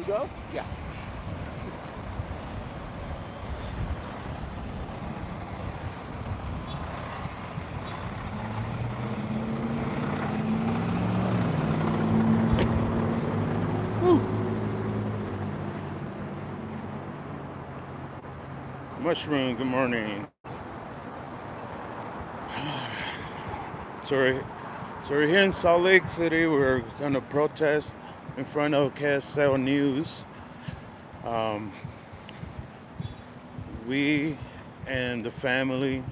we go? Yeah. Mushroom, good morning. So we're here in Salt Lake City. We're going to protest in front of KSL News. Um, we and the family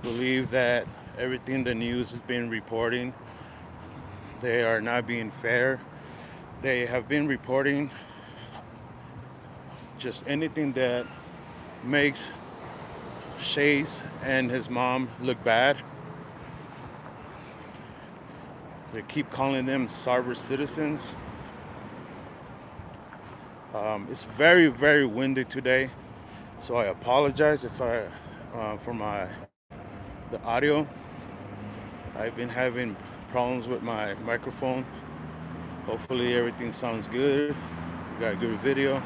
believe that everything the news has been reporting, they are not being fair. They have been reporting just anything that makes Chase and his mom look bad. They keep calling them cyber citizens. It's very, very windy today, so I apologize if I for the audio. I've been having problems with my microphone. Hopefully everything sounds good. We got a good video.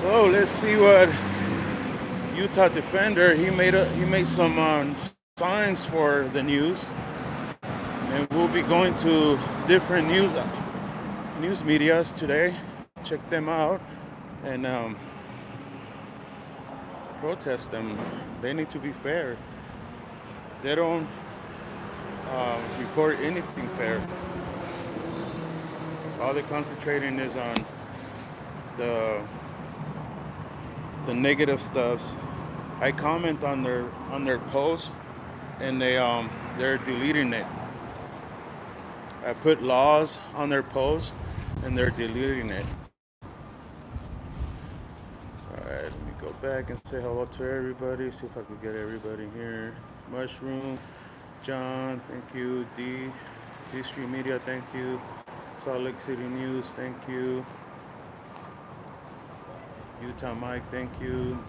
So let's see what Utah Defender. He made some signs for the news, and we'll be going to different news medias today. Check them out and protest them. They need to be fair. They don't report anything fair. All they're concentrating is on the the negative stuffs. I comment on their posts, and they're deleting it. I put laws on their posts, and they're deleting it. All right, let me go back and say hello to everybody. See if I can get everybody here. Mushroom, John, thank you. D Street Media, thank you. Salt Lake City News, thank you. Utah Mike, thank you.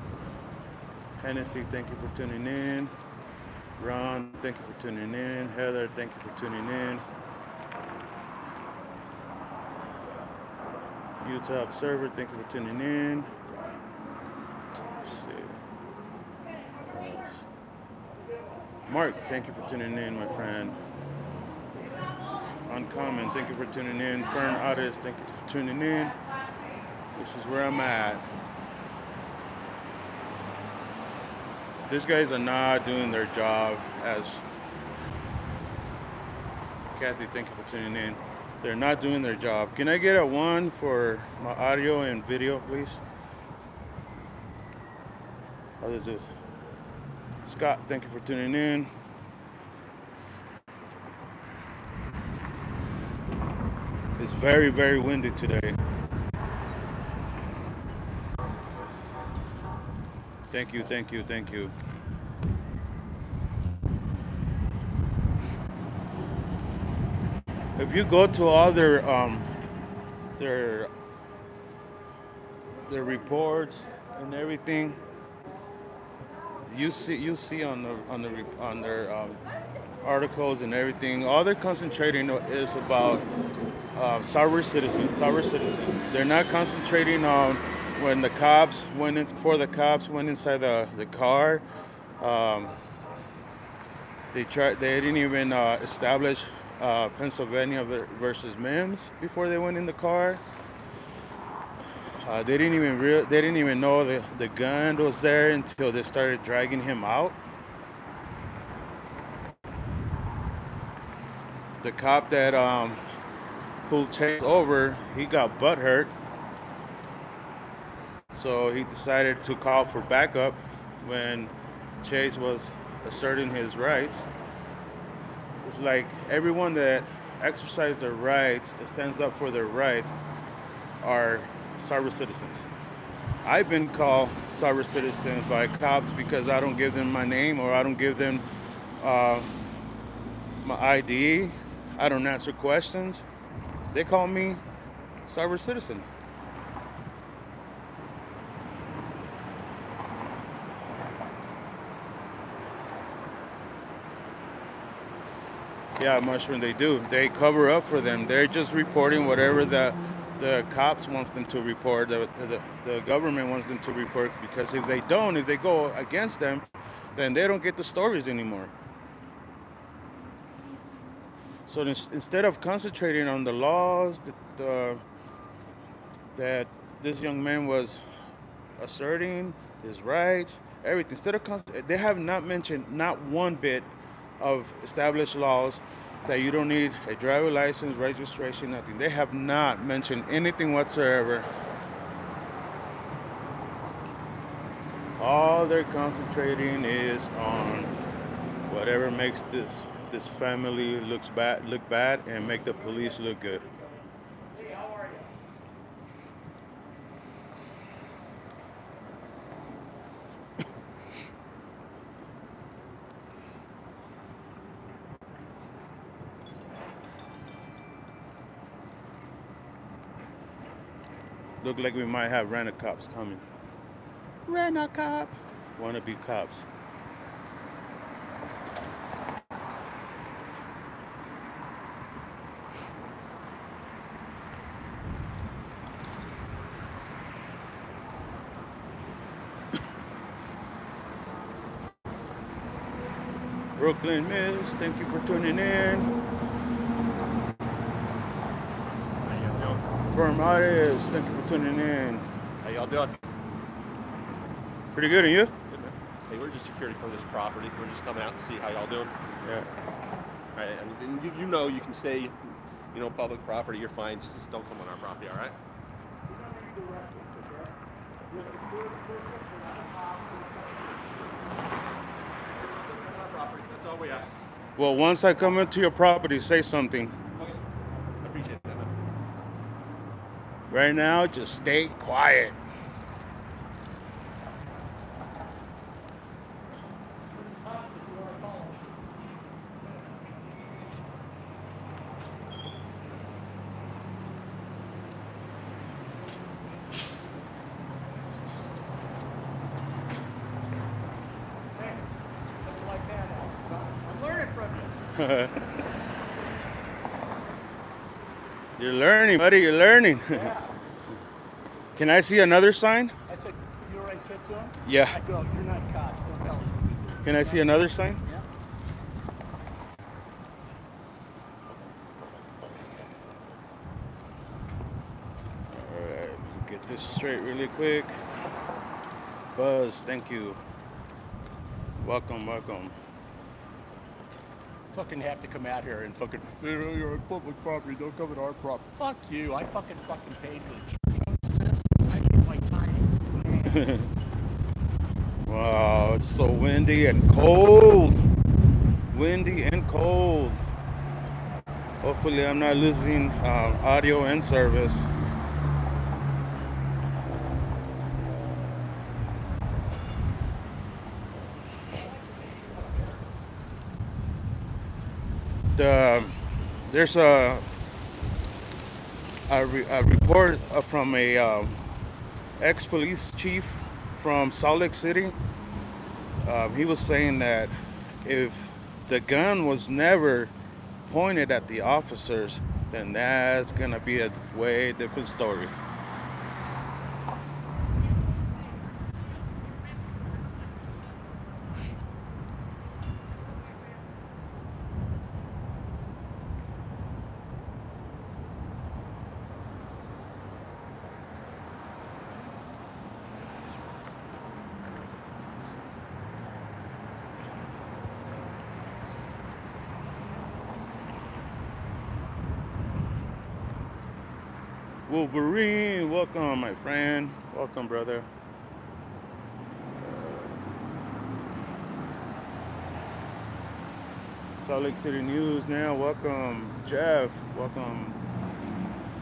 Hennessy, thank you for tuning in. Ron, thank you for tuning in. Heather, thank you for tuning in. Utah Observer, thank you for tuning in. Let's see. Mark, thank you for tuning in, my friend. Uncommon, thank you for tuning in. Fern Artist, thank you for tuning in. This is where I'm at. These guys are not doing their job as Kathy, thank you for tuning in. They're not doing their job. Can I get a 1 for my audio and video, please? How is this? Scott, thank you for tuning in. It's very, very windy today. Thank you, thank you, thank you. If you go to all their their reports and everything, you see on their articles and everything, all they're concentrating is about cyber citizens. Cyber citizens. They're not concentrating on when the cops went in before the cops went inside the car. Um, They didn't even establish Pennsylvania versus Mims before they went in the car. They didn't even know the gun was there until they started dragging him out. The cop that pulled Chase over, he got butt hurt, so he decided to call for backup when Chase was asserting his rights. It's like everyone that exercises their rights, stands up for their rights, are cyber citizens. I've been called cyber citizens by cops because I don't give them my name or I don't give them uh, my ID. I don't answer questions. They call me cyber citizen. Yeah, mushroom. They do. They cover up for them. They're just reporting whatever the cops wants them to report. The government wants them to report because if they don't, if they go against them, then they don't get the stories anymore. So instead of concentrating on the laws that this young man was asserting his rights, everything. They have not mentioned not one bit of established laws that you don't need a driver license, registration, nothing. They have not mentioned anything whatsoever. All they're concentrating is on whatever makes this family look bad and make the police look good. Look like we might have rent a cops coming. Rent a cop. Wanna be cops. Brooklyn Miss, thank you for tuning in. How you guys doing? Firm Artists, thank you for tuning in. How y'all doing? Pretty good, and you? Good, man. Hey, we're just security for this property. We're just coming out to see how y'all doing. Yeah. All right, and you know you can stay, public property. You're fine. Just don't come on our property, all right? That's all we ask. Well, once I come into your property, say something. Okay. I appreciate that, man. Right now, just stay quiet. You're learning, buddy. You're learning. Yeah. Can I see another sign? I said, you know what I said to him? Yeah. I go, you're not cops. Don't tell us what to do. Can I see another sign? Yeah. All right. Let me get this straight really quick. Buzz, thank you. Welcome, welcome. Fucking have to come out here and fucking, you're on public property. Don't come on our property. Fuck you. I fucking paid for the church. I need my time. Wow, it's so windy and cold. Windy and cold. Hopefully, I'm not losing audio and service. There's a report from a ex-police chief from Salt Lake City. He was saying that if the gun was never pointed at the officers, then that's gonna be a way different story. Wolverine, welcome, my friend. Welcome, brother. Salt Lake City News now. Welcome, Jeff. Welcome.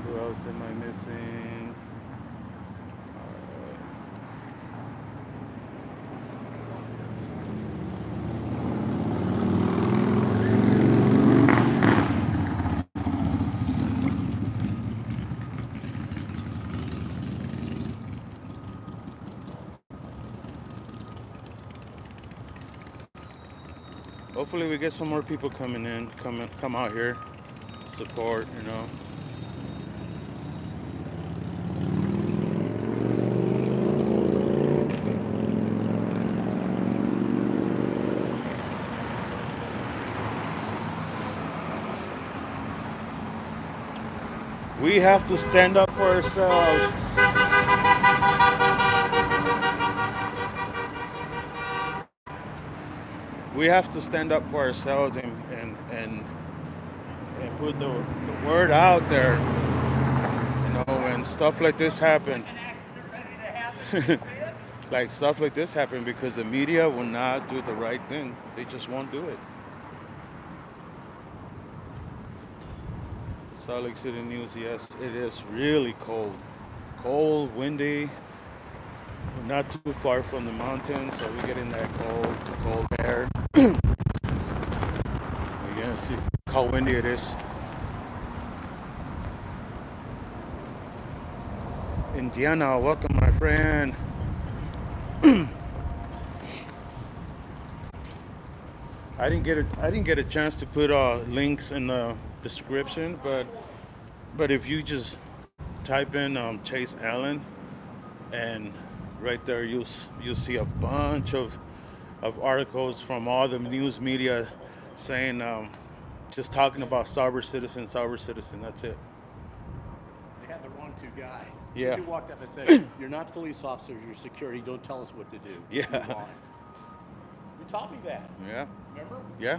Who else am I missing? Hopefully we get some more people coming in, come out here, support, you know. We have to stand up for ourselves. We have to stand up for ourselves and put the word out there. You know, when stuff like this happen, like stuff like this happen because the media will not do the right thing. They just won't do it. Salt Lake City News, yes, it is really cold. Cold, windy. We're not too far from the mountains, so we get in that cold air. You can see how windy it is. Indiana, welcome, my friend. I didn't get a chance to put links in the description, but if you just type in Chase Allen, and right there you'll see a bunch of articles from all the news media saying just talking about sober citizen. That's it. They had the wrong two guys. Yeah. You walked up and said, "You're not police officers. You're security. Don't tell us what to do." Yeah. Move on. You taught me that. Yeah. Remember? Yeah.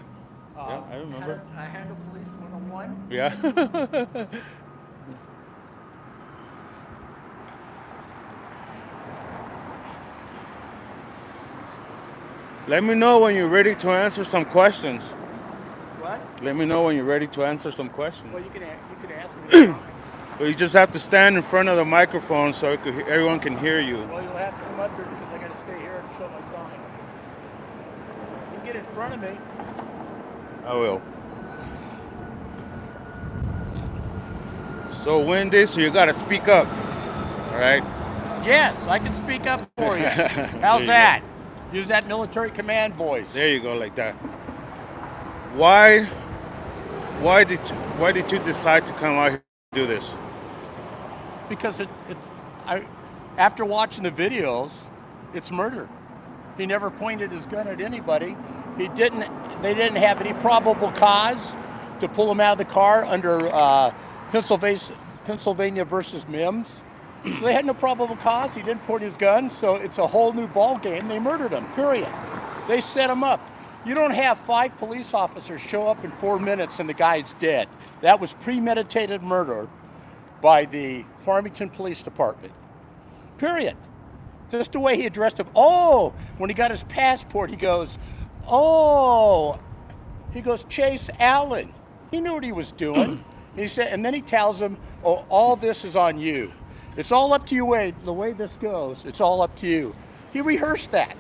Yeah, I remember. I handle police 101. Yeah. Let me know when you're ready to answer some questions. What? Let me know when you're ready to answer some questions. Well, you can ask me. But you just have to stand in front of the microphone so everyone can hear you. Well, you'll have to come up here because I got to stay here and show my sign. You can get in front of me. I will. So windy, so you gotta speak up. All right. Yes, I can speak up for you. How's that? Use that military command voice. There you go, like that. Why did you decide to come out here and do this? Because after watching the videos, it's murder. He never pointed his gun at anybody. They didn't have any probable cause to pull him out of the car under Pennsylvania versus Mims. So they had no probable cause. He didn't point his gun. So it's a whole new ball game. They murdered him, period. They set him up. You don't have 5 police officers show up in 4 minutes and the guy's dead. That was premeditated murder by the Farmington Police Department, period. Just the way he addressed him. Oh, when he got his passport, he goes, Chase Allen. He knew what he was doing. He said, and then he tells him, "Oh, all this is on you. It's all up to you. The way this goes, it's all up to you." He rehearsed that.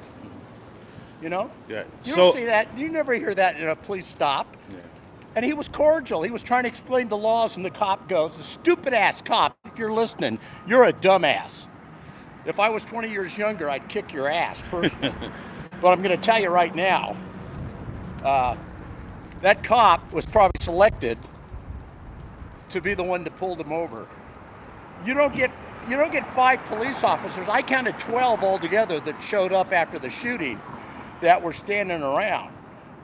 You know? Yeah. You don't see that. You never hear that in a police stop. Yeah. And he was cordial. He was trying to explain the laws, and the cop goes, "The stupid ass cop, if you're listening, you're a dumbass. If I was 20 years younger, I'd kick your ass personally." But I'm going to tell you right now, that cop was probably selected to be the one that pulled him over. You don't get 5 police officers. I counted 12 altogether that showed up after the shooting that were standing around.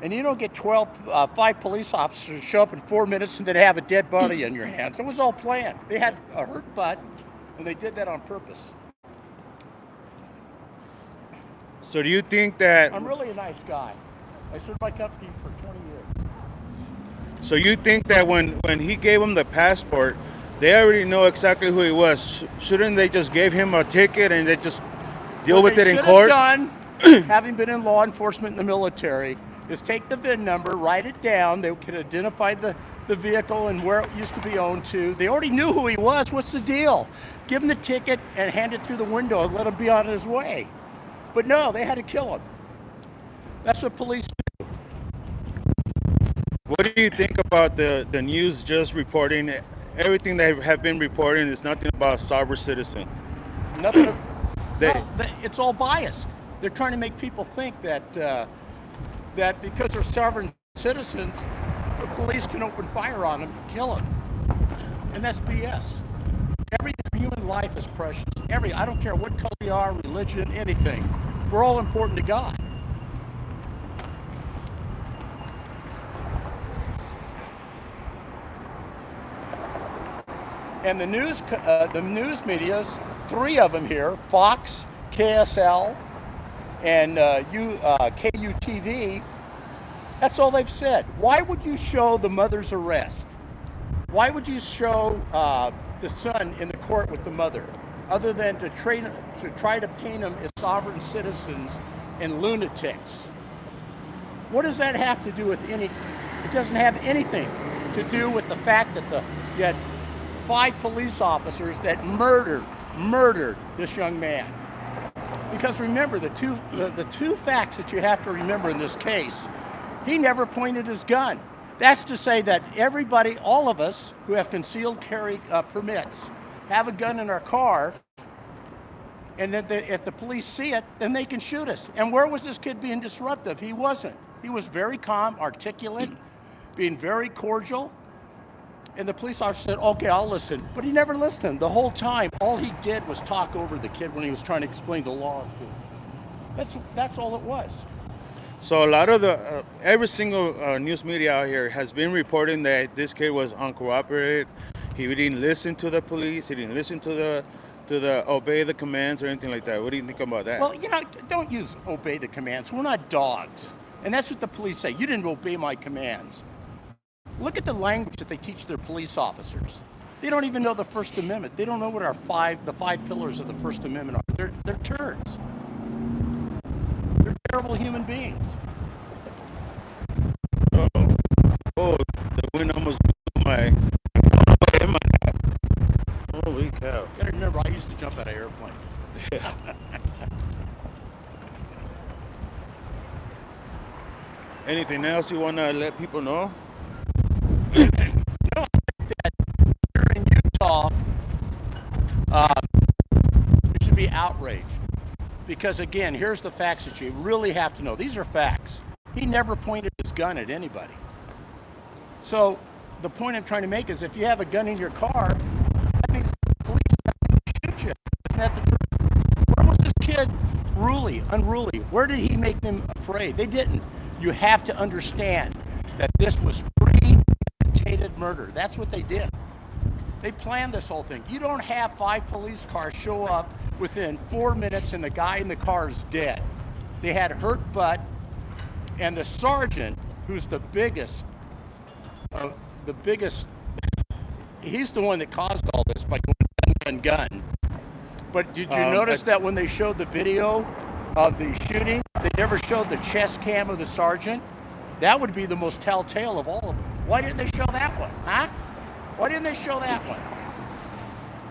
And you don't get 5 police officers show up in 4 minutes and then have a dead body in your hands. It was all planned. They had a hurt butt, and they did that on purpose. So do you think that? I'm really a nice guy. I served my company for 20 years. So you think that when he gave him the passport, they already know exactly who he was? Shouldn't they just give him a ticket and they just deal with it in court? What they should have done, having been in law enforcement in the military, is take the VIN number, write it down. They could identify the vehicle and where it used to be owned to. They already knew who he was. What's the deal? Give him the ticket and hand it through the window and let him be on his way. But no, they had to kill him. That's what police do. What do you think about the news just reporting everything they have been reporting is nothing about sober citizen? Nothing. It's all biased. They're trying to make people think that that because they're sovereign citizens, the police can open fire on them and kill them. And that's BS. Every human life is precious. I don't care what color you are, religion, anything. We're all important to God. And the news media's, three of them here, Fox, KSL, and KUTV, that's all they've said. Why would you show the mother's arrest? Why would you show the son in the court with the mother, other than to try to paint them as sovereign citizens and lunatics? What does that have to do with anything? It doesn't have anything to do with the fact that you had 5 police officers that murdered this young man. Because remember, the two facts that you have to remember in this case, he never pointed his gun. That's to say that everybody, all of us who have concealed carry permits, have a gun in our car, and then if the police see it, then they can shoot us. And where was this kid being disruptive? He wasn't. He was very calm, articulate, being very cordial. And the police officer said, okay, I'll listen. But he never listened. The whole time, all he did was talk over the kid when he was trying to explain the laws to him. That's all it was. So a lot of every single news media out here has been reporting that this kid was uncooperative. He didn't listen to the police. He didn't listen to the obey the commands or anything like that. What do you think about that? Well, don't use obey the commands. We're not dogs. And that's what the police say. You didn't obey my commands. Look at the language that they teach their police officers. They don't even know the First Amendment. They don't know what the 5 pillars of the First Amendment are. They're turds. They're terrible human beings. Oh, the wind almost blew my hat. Holy cow. You gotta remember, I used to jump out of airplanes. Yeah. Anything else you want to let people know? No, I think that here in Utah, you should be outraged. Because again, here's the facts that you really have to know. These are facts. He never pointed his gun at anybody. So the point I'm trying to make is if you have a gun in your car, that means the police are going to shoot you. Isn't that the truth? Where was this kid unruly? Where did he make them afraid? They didn't. You have to understand that this was premeditated murder. That's what they did. They planned this whole thing. You don't have 5 police cars show up within 4 minutes and the guy in the car is dead. They had hurt butt, and the sergeant, who's the biggest, he's the one that caused all this by going gun. But did you notice that when they showed the video of the shooting, they never showed the chest cam of the sergeant? That would be the most telltale of all of them. Why didn't they show that one, huh? Why didn't they show that one?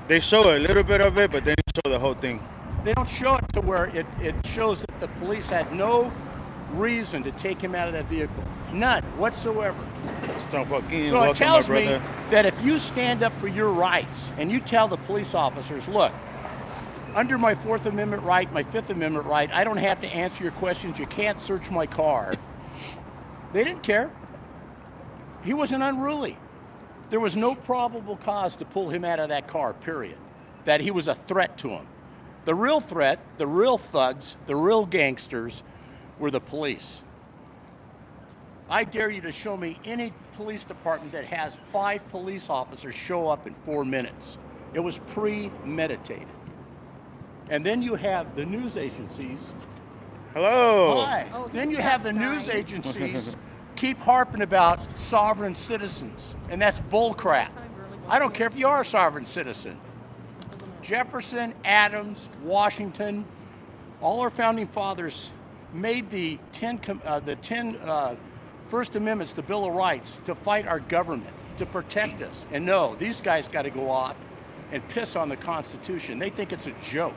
They show a little bit of it, but then they show the whole thing. They don't show it to where it shows that the police had no reason to take him out of that vehicle. None whatsoever. So it tells me that if you stand up for your rights and you tell the police officers, look, under my 4th Amendment right, my 5th Amendment right, I don't have to answer your questions. You can't search my car. They didn't care. He wasn't unruly. There was no probable cause to pull him out of that car, period. That he was a threat to him. The real threat, the real thugs, the real gangsters were the police. I dare you to show me any police department that has 5 police officers show up in 4 minutes. It was premeditated. And then you have the news agencies. Hello. Hi. Oh, Then he's you have got the news signs. agencies keep harping about sovereign citizens, and that's bullcrap. I don't care if you are a sovereign citizen. Jefferson, Adams, Washington, all our founding fathers made the 10 First Amendments, the Bill of Rights, to fight our government, to protect us. And no, these guys got to go off and piss on the Constitution. They think it's a joke.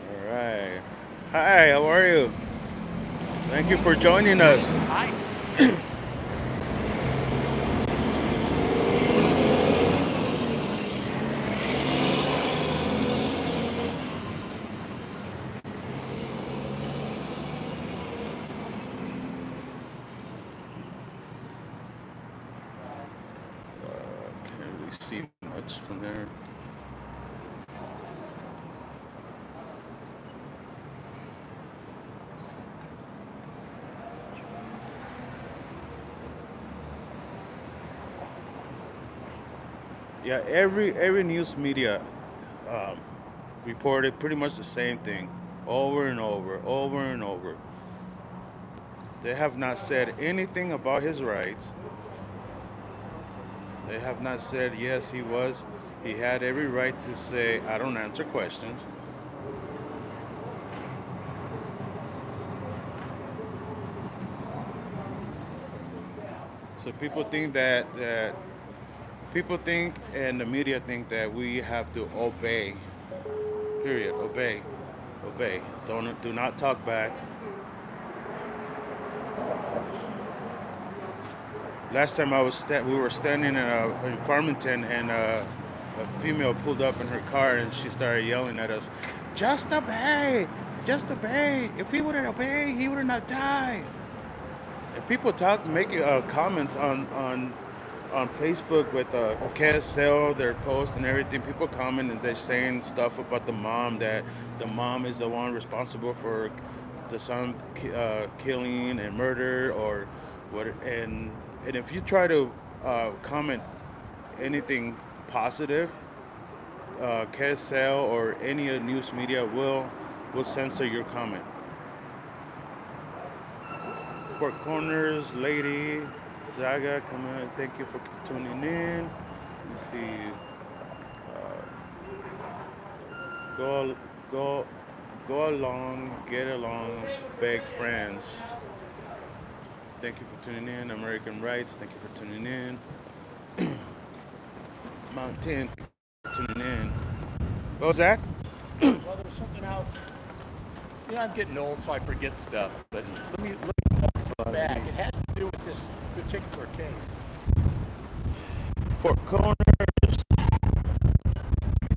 All right. Hi, how are you? Thank you for joining us. Hi. from there. Yeah, every news media um, reported pretty much the same thing over and over, over and over. They have not said anything about his rights. They have not said yes, he had every right to say I don't answer questions. So people think and the media think that we have to obey. Period. Obey. Obey. Don't do not talk back. Last time we were standing in Farmington, and a female pulled up in her car, and she started yelling at us, "Just obey, just obey. If he wouldn't obey, he would not die." And people making comments on Facebook with KSL, their posts and everything. People comment and they're saying stuff about the mom, that the mom is the one responsible for the son killing and murder or what. And if you try to comment anything positive, KSL or any news media will censor your comment. Four Corners, Lady, Zaga, come on, thank you for tuning in. Let me see. Go, go, go along, get along, beg friends. Thank you for tuning in. American Rights, thank you for tuning in. Mountain, thank you for tuning in. What was that? Well, there's something else. You know, I'm getting old, so I forget stuff. But let me back. It has to do with this particular case. Four Corners.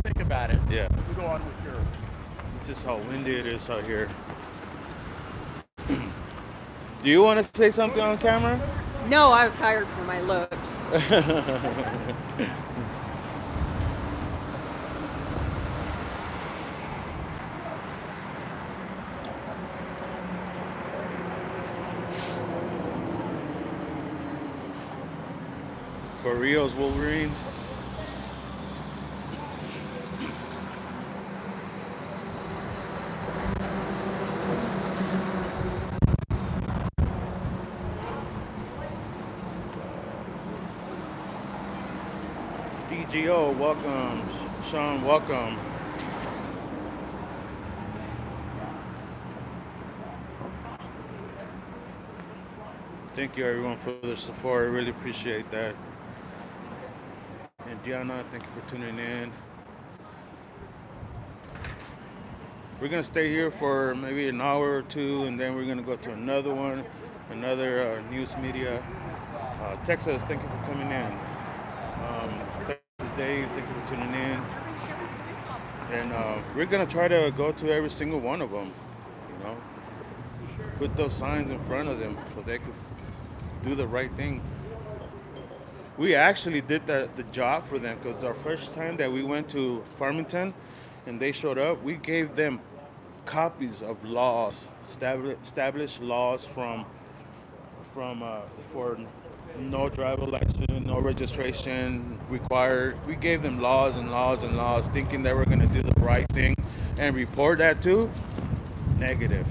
Think about it. Yeah. You go on with your. This is how windy it is out here. Do you want to say something on camera? No, I was hired for my looks. For Rio's Wolverine. DGO, welcome. Sean, welcome. Thank you everyone for the support. I really appreciate that. And Diana, thank you for tuning in. We're gonna stay here for maybe an hour or two, and then we're gonna go to another one, another news media. Texas, thank you for coming in. Texas Dave, thank you for tuning in. And we're gonna try to go to every single one of them. You know, put those signs in front of them so they could do the right thing. We actually did the job for them because our first time that we went to Farmington and they showed up, we gave them copies of laws, established laws from for no driver license, no registration required. We gave them laws and laws and laws, thinking they were going to do the right thing and report that too. Negative.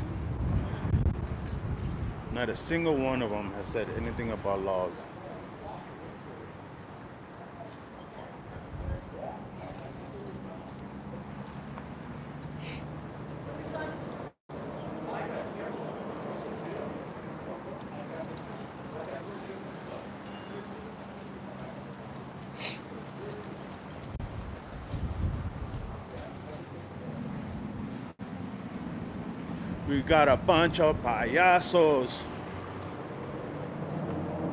Not a single one of them has said anything about laws. We got a bunch of payasos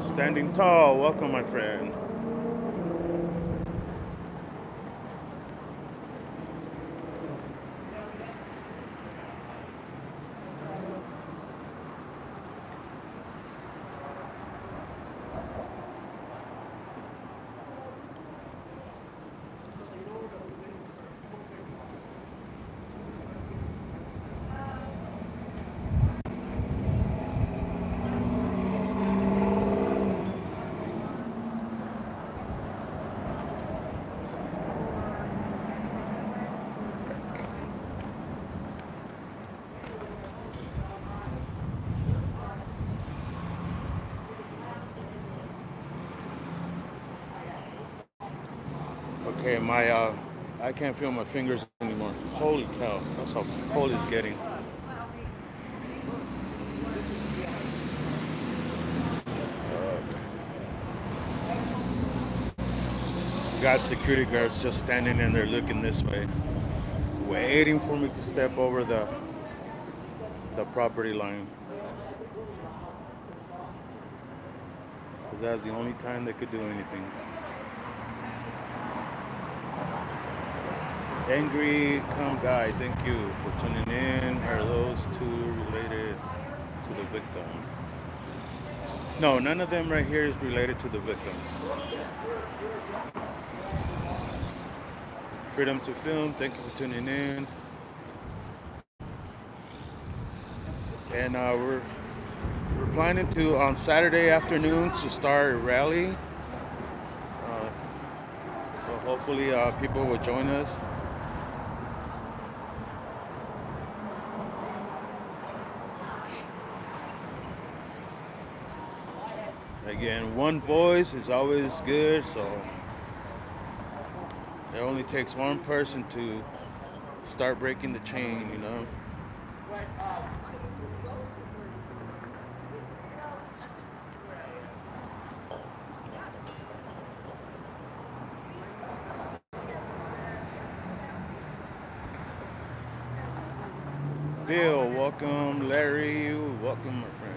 standing tall. Welcome, my friend. Okay, I can't feel my fingers anymore. Holy cow, that's how cold it's getting. Got security guards just standing in there looking this way, waiting for me to step over the property line. Because that's the only time they could do anything. Angry Come Guy, thank you for tuning in. Are those two related to the victim? No, none of them right here is related to the victim. Freedom to Film, thank you for tuning in. And we're planning to on Saturday afternoon to start a rally. So hopefully people will join us. Again, one voice is always good, so it only takes one person to start breaking the chain, you know. Bill, welcome. Larry, welcome, my friend.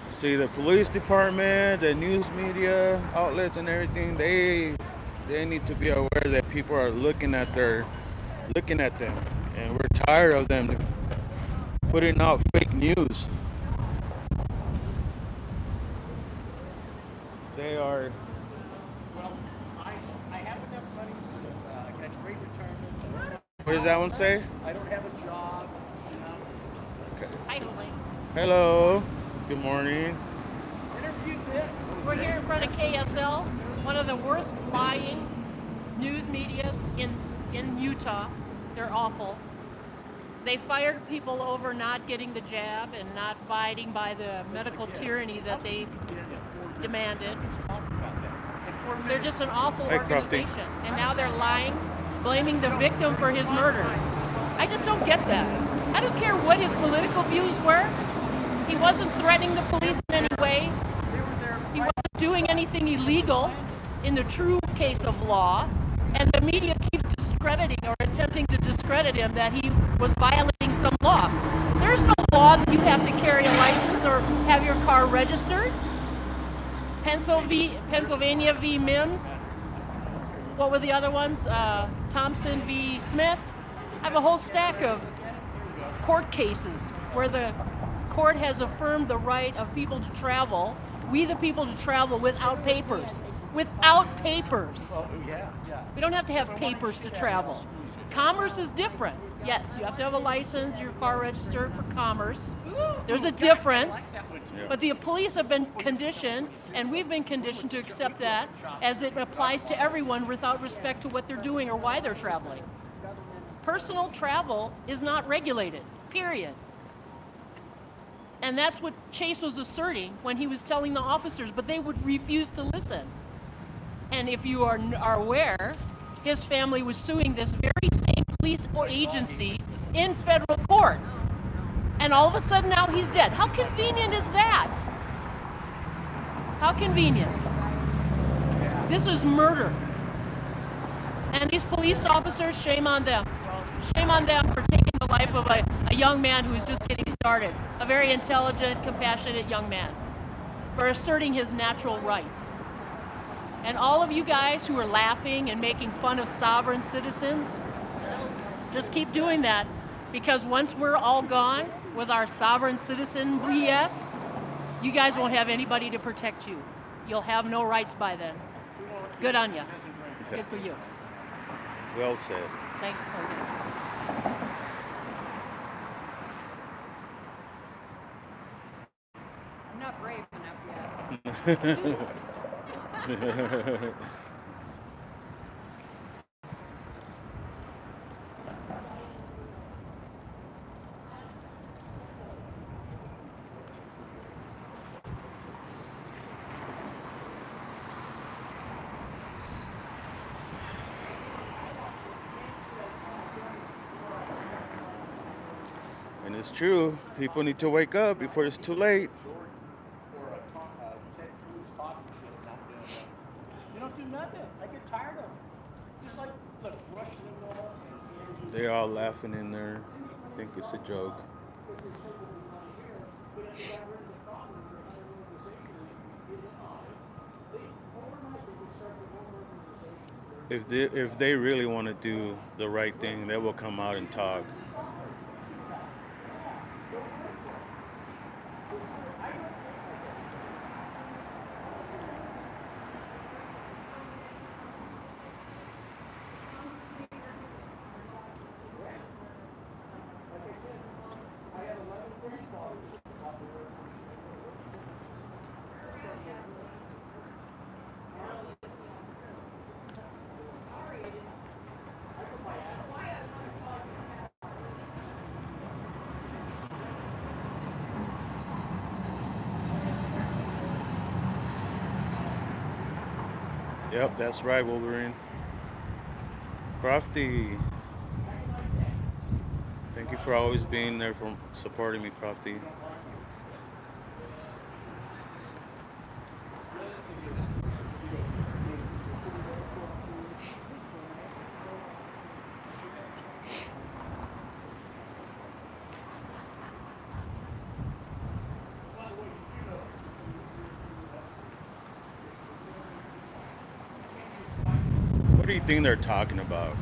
See, the police department, the news media outlets and everything, they need to be aware that people are looking at them, and we're tired of them putting out fake news. They are. Well, I have enough money to get great retirement. What does that one say? I don't have a job. You know. Okay. Hi, Jose. Hello. Good morning. Interviewed them. We're here in front of KSL, one of the worst lying news medias in Utah. They're awful. They fired people over not getting the jab and not abiding by the medical tyranny that they demanded. They're just an awful Hey, Crofty. organization. And now they're lying, blaming the victim for his murder. I just don't get that. I don't care what his political views were. He wasn't threatening the police in any way. He wasn't doing anything illegal in the true case of law. And the media keeps discrediting or attempting to discredit him that he was violating some law. There's no law that you have to carry a license or have your car registered. Pennsylvania v. Mims. What were the other ones? Thompson v. Smith. I have a whole stack of court cases where the court has affirmed the right of people to travel, we the people to travel without papers. Without papers. Oh, yeah. We don't have to have papers to travel. Commerce is different. Yes, you have to have a license, your car registered for commerce. There's a difference. But the police have been conditioned, and we've been conditioned to accept that as it applies to everyone without respect to what they're doing or why they're traveling. Personal travel is not regulated, period. And that's what Chase was asserting when he was telling the officers, but they would refuse to listen. And if you are aware, his family was suing this very same police agency in federal court. And all of a sudden now he's dead. How convenient is that? How convenient. This is murder. And these police officers, shame on them. Shame on them for taking the life of a young man who is just getting started. A very intelligent, compassionate young man. For asserting his natural rights. And all of you guys who are laughing and making fun of sovereign citizens, just keep doing that. Because once we're all gone with our sovereign citizen BS, you guys won't have anybody to protect you. You'll have no rights by then. Good on you. Good for you. Well said. Thanks, Jose. I'm not brave enough yet. it's true. People need to wake up before it's too late. Or Ted Cruz talking shit and not doing nothing. You don't do nothing. I get tired of it. Just like, look, Rush Limbaugh and Andrew. They're all laughing in there. I think it's a joke. If they really want to do the right thing, they will come out and talk. Yep, that's right, Wolverine. Crofty. Thank you for always being there for supporting me, Crofty. What do you think they're talking about?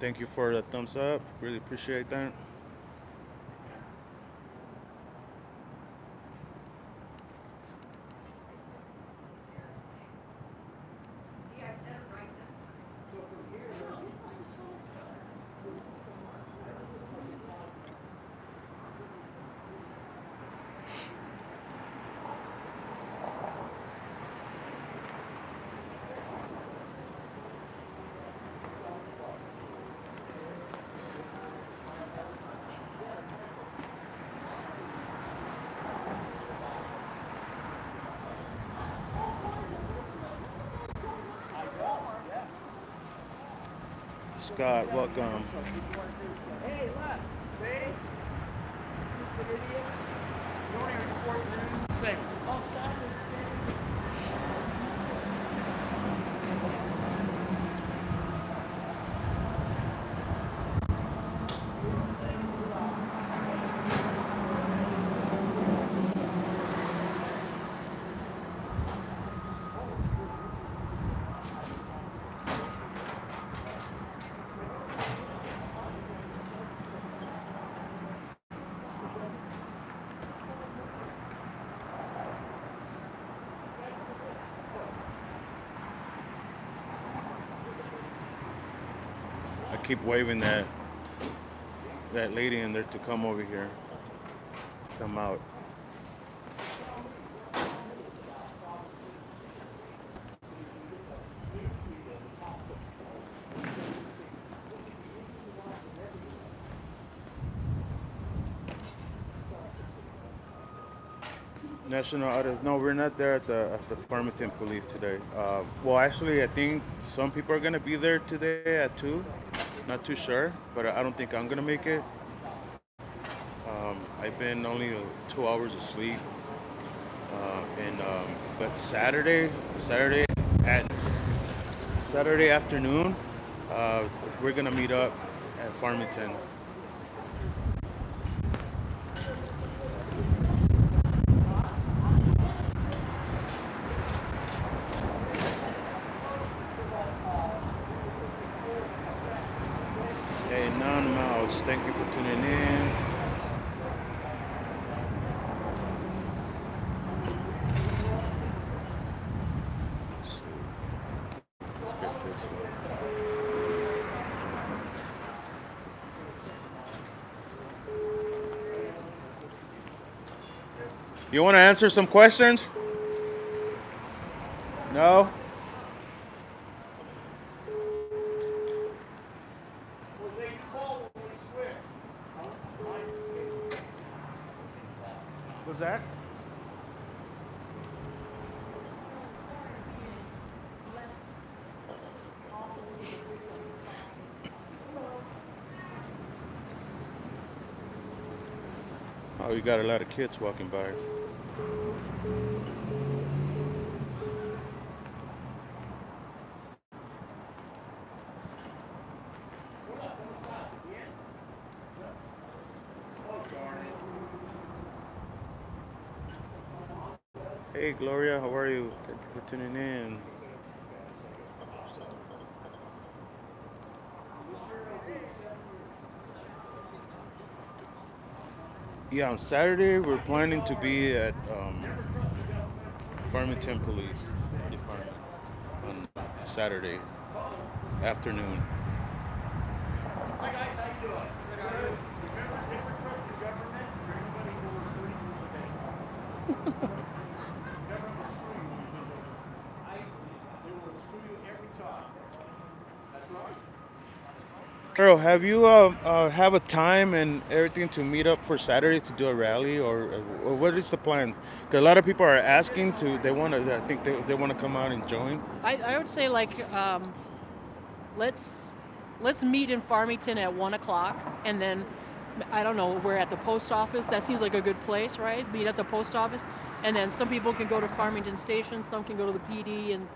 Thank you for the thumbs up. Really appreciate that. See, I said it right now. Scott, welcome. Hey, look, see? Stupid idiot. You only report news and say, oh, stop it. I keep waving that lady in there to come over here. Come out. National Audit. No, we're not there at the Farmington Police today. Well, actually, I think some people are gonna be there today at 2. Not too sure, but I don't think I'm gonna make it. I've been only 2 hours of sleep, but Saturday afternoon, we're gonna meet up at Farmington. Hey, Non-Mouse, thank you for tuning in. Let's get this one. You want to answer some questions? No? What's that? Oh, you got a lot of kids walking by. Hey, Gloria, how are you? Thank you for tuning in. Yeah, on Saturday we're planning to be at Farmington Police Department on Saturday afternoon. Hi guys, how you doing? Remember, never trust the government or anybody over 30 years of age. Government will screw you when you do that. They will screw you every time. That's right. Carol, have you have a time and everything to meet up for Saturday to do a rally, or what is the plan? Because a lot of people are asking to. They want to. I think they want to come out and join. I would say like let's meet in Farmington at 1:00, and then I don't know, we're at the post office. That seems like a good place, right? Meet at the post office, and then some people can go to Farmington Station, some can go to the PD, and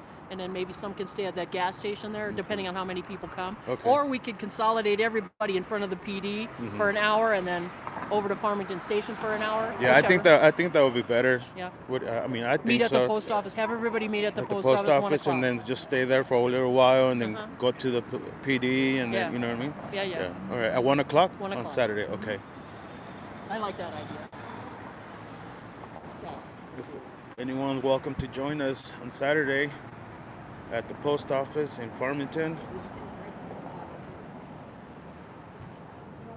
then maybe some can stay at that gas station there, depending on how many people come. Okay. Or we could consolidate everybody in front of the PD for an hour, and then over to Farmington Station for an hour. Yeah, whichever. I think that would be better. Yeah. I mean, I think Meet at so. the post office. Have everybody meet at the At the post post office, office, 1:00. and then just stay there for a little while, and then go to the PD, and Yeah. then you know what I mean? Yeah. All right, at 1:00 1 on o'clock. Saturday. Okay. I like that idea. If anyone's welcome to join us on Saturday at the post office in Farmington.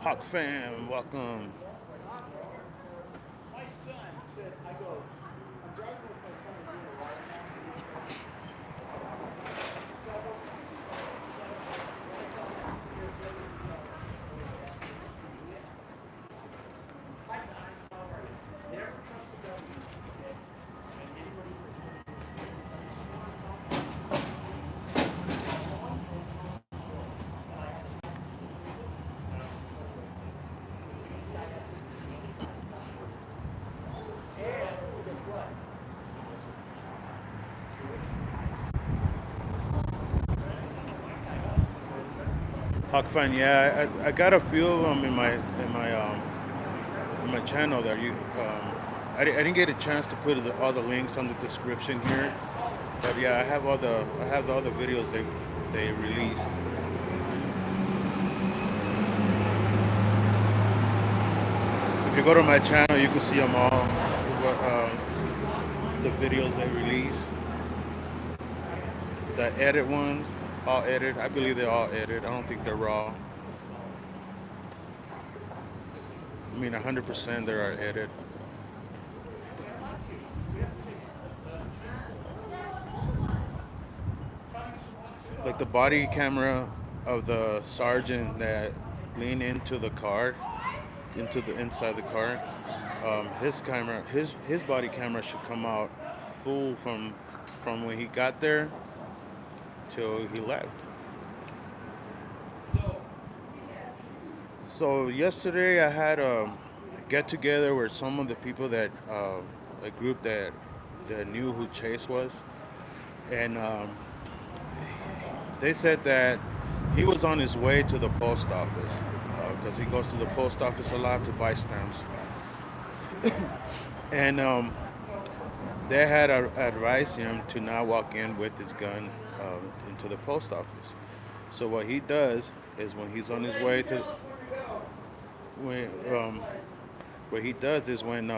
Hawk fam, welcome. My son said, I'm driving with my son and doing a ride now. Hi guys, how are you? Never trust the government. Okay? And anybody Hawk fan, yeah, I got a few of them in my channel there. I didn't get a chance to put all the links on the description here, but yeah, I have all the other videos they released. If you go to my channel, you can see them all. The videos they release, the edit ones, all edited. I believe they're all edited. I don't think they're raw. I mean, 100% they are edited. Like the body camera of the sergeant that leaned into the car, into the inside the car. His camera, his body camera should come out full from when he got there till he left. So yesterday I had a get together with some of the people that a group that knew who Chase was, and they said that he was on his way to the post office because he goes to the post office a lot to buy stamps, and they had advised him to not walk in with his gun into the post office. So what he does is when he's on his way to what he does is when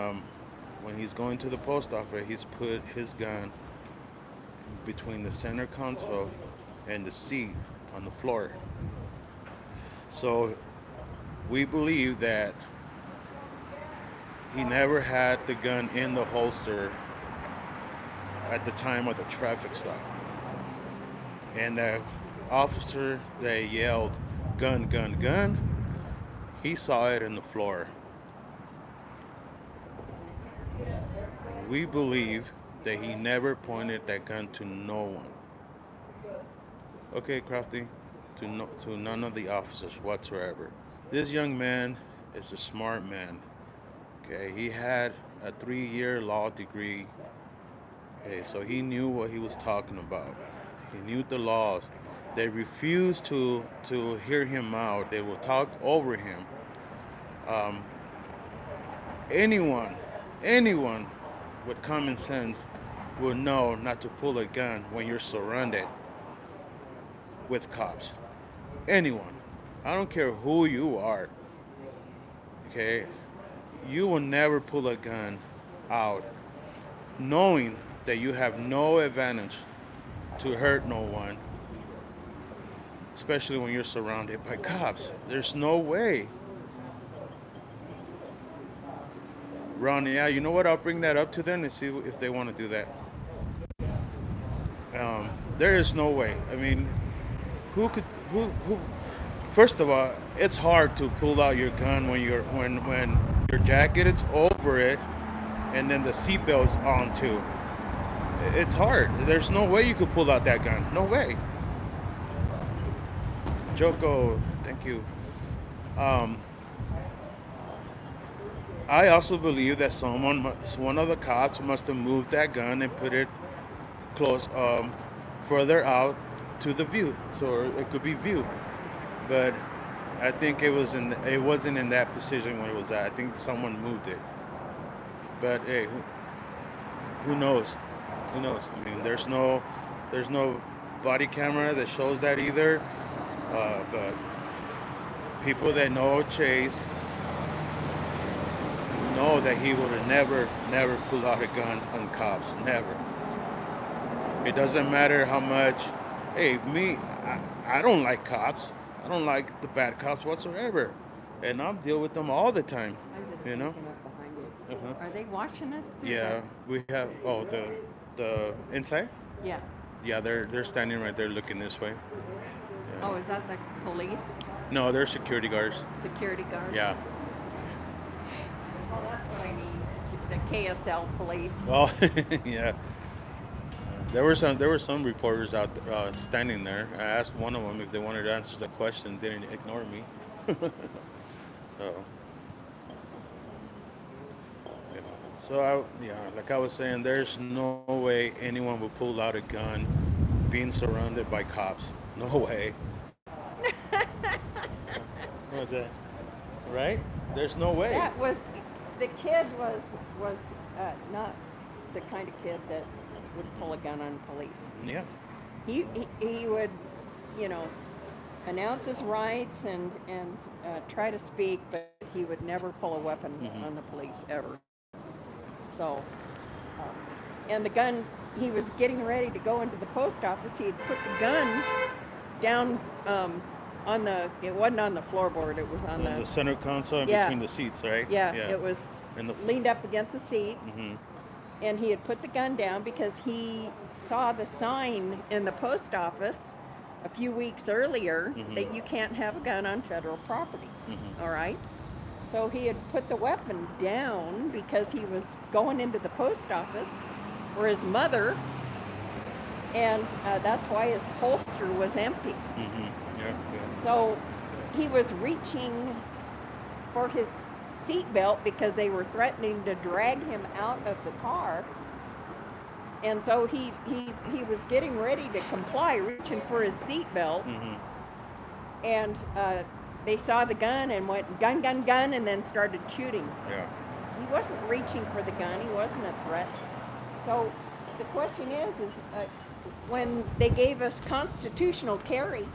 he's going to the post office, he's put his gun between the center console and the seat on the floor. So we believe that he never had the gun in the holster at the time of the traffic stop. And the officer that yelled, "Gun, gun, gun," he saw it in the floor. we believe that he never pointed that gun to no one. Okay, Crafty, to none of the officers whatsoever. This young man is a smart man. Okay, he had a 3-year law degree. Okay, so he knew what he was talking about. He knew the laws. They refused to hear him out. They will talk over him. Um, anyone, anyone with common sense will know not to pull a gun when you're surrounded with cops. Anyone. I don't care who you are. Okay? You will never pull a gun out knowing that you have no advantage to hurt no one, especially when you're surrounded by cops. There's no way. Ron, yeah, you know what? I'll bring that up to them and see if they want to do that. There is no way. I mean, who first of all, it's hard to pull out your gun when your jacket is over it and then the seatbelt's on too. It's hard. There's no way you could pull out that gun. No way. Joko, thank you. I also believe that one of the cops must have moved that gun and put it close, further out to the view, so it could be viewed. But I think it wasn't in that position when it was at. I think someone moved it. But hey, who knows? Who knows? I mean, there's no body camera that shows that either. But people that know Chase know that he would have never pulled out a gun on cops. Never. It doesn't matter how much. Hey, I don't like cops. I don't like the bad cops whatsoever, and I'll deal with them all the time. I'm just You know. looking up behind you. Uh-huh. Are they watching us? Through Yeah, we have. Oh, the inside. Yeah. Yeah, they're standing right there looking this way. Oh, is that the police? No, they're security guards. Security guard? Yeah. Well, that's what I need. The KSL police. Oh, yeah. There were some reporters out standing there. I asked one of them if they wanted to answer the question. Didn't ignore me. So. Yeah. So like I was saying, there's no way anyone would pull out a gun, being surrounded by cops. No way. What's that? Right? There's no way. That was, the kid was not the kind of kid that would pull a gun on police. Yeah. He would, announce his rights and try to speak, but he would never pull a weapon on the police ever. So, and the gun, he was getting ready to go into the post office. He had put the gun down it wasn't on the floorboard, it was on The center console in Yeah. between the seats, right? yeah, it was In the leaned up against the seat. hmm And he had put the gun down because he saw the sign in the post office a few weeks earlier that you can't have a gun on federal property. All right? So he had put the weapon down because he was going into the post office for his mother, and that's why his holster was empty. Yeah. So he was reaching for his seatbelt because they were threatening to drag him out of the car. And so he was getting ready to comply, reaching for his seatbelt. And they saw the gun and went gun, gun, gun, and then started shooting. Yeah. He wasn't reaching for the gun. He wasn't a threat. So the question is when they gave us constitutional carry,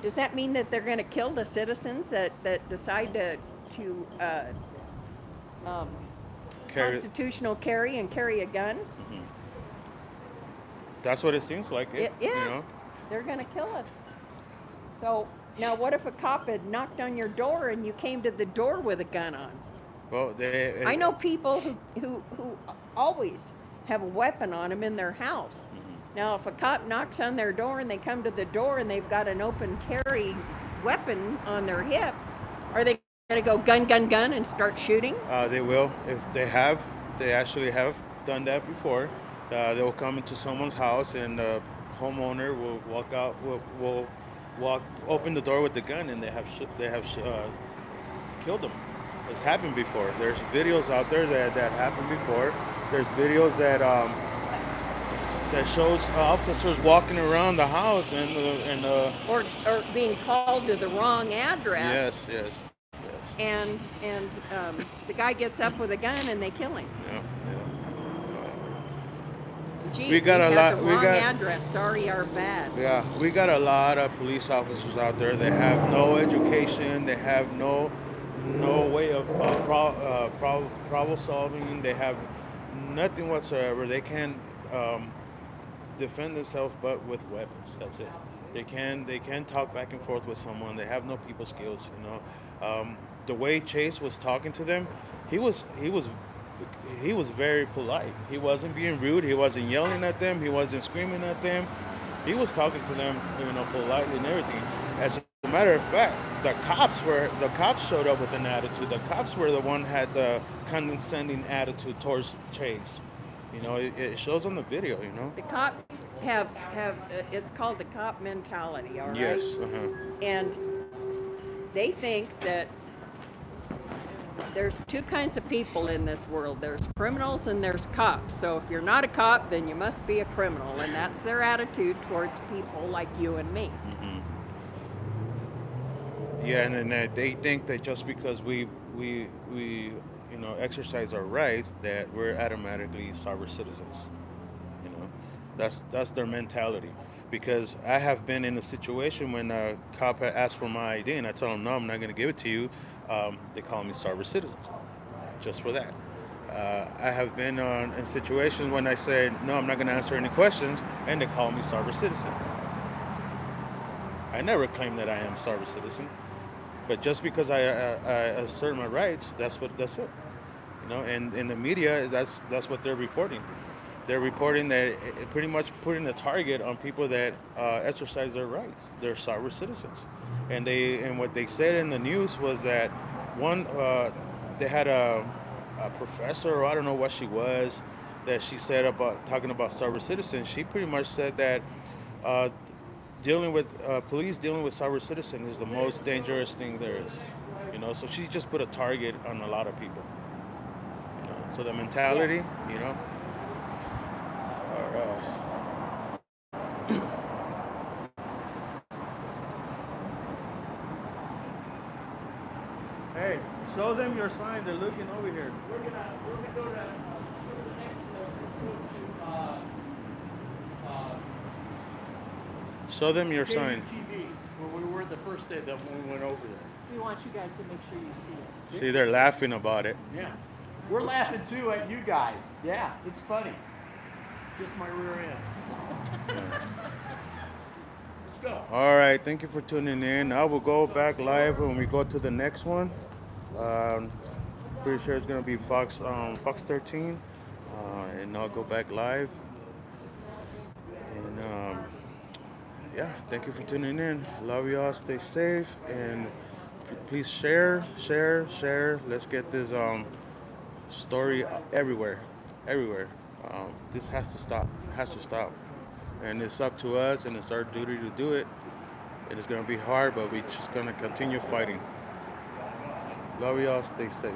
does that mean that they're going to kill the citizens that decide to constitutional carry and carry a gun? That's what it seems like. Yeah, You know? they're going to kill us. So now what if a cop had knocked on your door and you came to the door with a gun on? Well, I know people who always have a weapon on them in their house. Now, if a cop knocks on their door and they come to the door and they've got an open carry weapon on their hip, are they going to go gun, gun, gun and start shooting? They will if they actually have done that before. They will come into someone's house, and the homeowner will walk out, will walk, open the door with the gun, and they have killed them. It's happened before. There's videos out there that happened before. There's videos that shows officers walking around the house Or being called to the wrong address. yes. And the guy gets up with a gun and they kill him. Yeah. Gee, We got a had lot- the we wrong got- address. Sorry, our bad. Yeah, we got a lot of police officers out there. They have no education. They have no way of problem solving. They have nothing whatsoever. They can defend themselves, but with weapons. That's it. They can talk back and forth with someone. They have no people skills. The way Chase was talking to them, he was very polite. He wasn't being rude. He wasn't yelling at them. He wasn't screaming at them. He was talking to them, politely and everything. As a matter of fact, the cops showed up with an attitude. The cops were the one had the condescending attitude towards Chase. It shows on the video. The cops have it's called the cop mentality, all right? Yes. And they think that there's two kinds of people in this world. There's criminals and there's cops. So if you're not a cop, then you must be a criminal. And that's their attitude towards people like you and me. Yeah, and then they think that just because we exercise our rights, that we're automatically sovereign citizens. That's their mentality. Because I have been in a situation when a cop had asked for my ID, and I told him, no, I'm not going to give it to you. They call me sovereign citizens, just for that. I have been in situations when I said, no, I'm not going to answer any questions, and they call me sovereign citizen. I never claimed that I am sovereign citizen, but just because I assert my rights, that's it. And in the media, that's what they're reporting. They're reporting that it pretty much putting a target on people that exercise their rights. They're sovereign citizens, and what they said in the news was that one they had a professor, or I don't know what she was, that she said about talking about sovereign citizens. She pretty much said that police dealing with sovereign citizens is the most dangerous thing there is. So she just put a target on a lot of people. So the mentality, Hey, show them your sign. They're looking over here. We're gonna go to the next Show them your sign. TV where we were the first day that when we went over there. We want you guys to make sure you see it. See, they're laughing about it. Yeah. We're laughing too at you guys. Yeah, it's funny. Just my rear end. Let's go. All right, thank you for tuning in. I will go back live when we go to the next one. Pretty sure it's gonna be Fox 13, and I'll go back live. And yeah, thank you for tuning in. Love y'all. Stay safe, and please share. Let's get this story everywhere. This has to stop. And it's up to us, and it's our duty to do it. It is going to be hard, but we're just going to continue fighting. Love y'all. Stay safe.